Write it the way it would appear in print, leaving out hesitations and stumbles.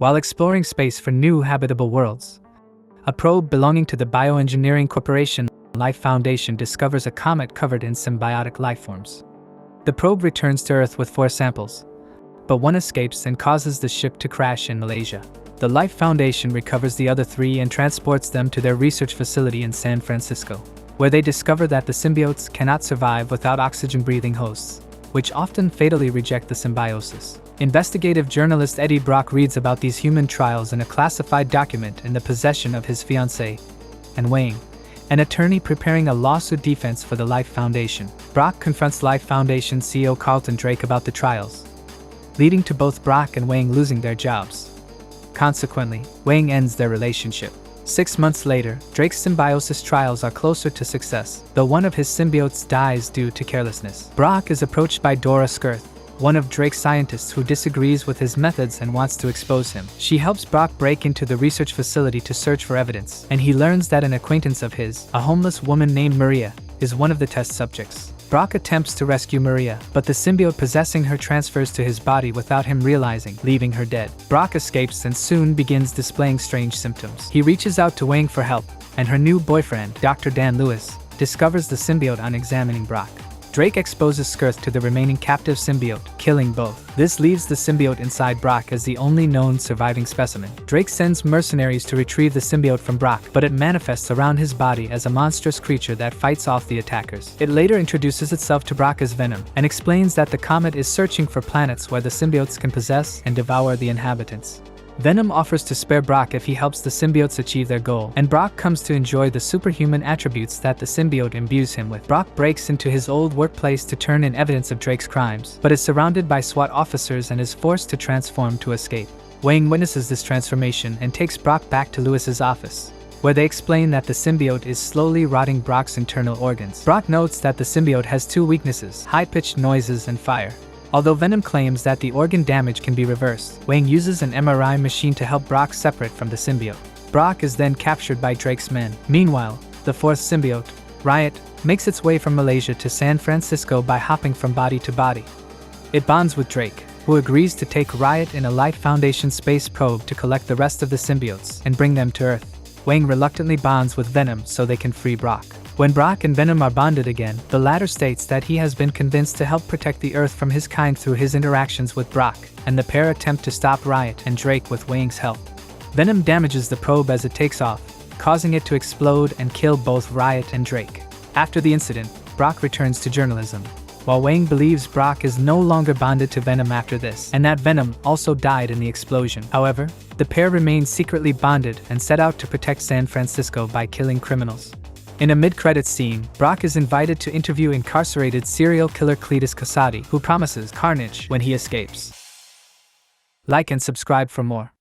while exploring space for new habitable worlds. A probe belonging to the bioengineering corporation Life Foundation discovers a comet covered in symbiotic lifeforms. The probe returns to Earth with 4 samples, but one escapes and causes the ship to crash in Malaysia. The Life Foundation recovers the other 3 and transports them to their research facility in San Francisco, where they discover that the symbiotes cannot survive without oxygen-breathing hosts, which often fatally reject the symbiosis. Investigative journalist Eddie Brock reads about these human trials in a classified document in the possession of his fiancée, and Wang, an attorney preparing a lawsuit defense for the Life Foundation. Brock confronts Life Foundation CEO Carlton Drake about the trials, leading to both Brock and Wang losing their jobs. Consequently, Wang ends their relationship. 6 months later, Drake's symbiosis trials are closer to success, though one of his symbiotes dies due to carelessness. Brock is approached by Dora Skirth, one of Drake's scientists who disagrees with his methods and wants to expose him. She helps Brock break into the research facility to search for evidence, and he learns that an acquaintance of his, a homeless woman named Maria, is one of the test subjects. Brock attempts to rescue Maria, but the symbiote possessing her transfers to his body without him realizing, leaving her dead. Brock escapes and soon begins displaying strange symptoms. He reaches out to Wang for help, and her new boyfriend, Dr. Dan Lewis, discovers the symbiote on examining Brock. Drake exposes Skirth to the remaining captive symbiote, killing both. This leaves the symbiote inside Brock as the only known surviving specimen. Drake sends mercenaries to retrieve the symbiote from Brock, but it manifests around his body as a monstrous creature that fights off the attackers. It later introduces itself to Brock as Venom, and explains that the comet is searching for planets where the symbiotes can possess and devour the inhabitants. Venom offers to spare Brock if he helps the symbiotes achieve their goal, and Brock comes to enjoy the superhuman attributes that the symbiote imbues him with. Brock breaks into his old workplace to turn in evidence of Drake's crimes, but is surrounded by SWAT officers and is forced to transform to escape. Wang witnesses this transformation and takes Brock back to Lewis's office, where they explain that the symbiote is slowly rotting Brock's internal organs. Brock notes that the symbiote has 2 weaknesses: high-pitched noises and fire. Although Venom claims that the organ damage can be reversed, Wang uses an MRI machine to help Brock separate from the symbiote. Brock is then captured by Drake's men. Meanwhile, the 4th symbiote, Riot, makes its way from Malaysia to San Francisco by hopping from body to body. It bonds with Drake, who agrees to take Riot in a Life Foundation space probe to collect the rest of the symbiotes and bring them to Earth. Wang reluctantly bonds with Venom so they can free Brock. When Brock and Venom are bonded again, the latter states that he has been convinced to help protect the Earth from his kind through his interactions with Brock, and the pair attempt to stop Riot and Drake with Wang's help. Venom damages the probe as it takes off, causing it to explode and kill both Riot and Drake. After the incident, Brock returns to journalism, while Wang believes Brock is no longer bonded to Venom after this, and that Venom also died in the explosion. However, the pair remain secretly bonded and set out to protect San Francisco by killing criminals. In a mid-credits scene, Brock is invited to interview incarcerated serial killer Cletus Kasady, who promises carnage when he escapes. Like and subscribe for more.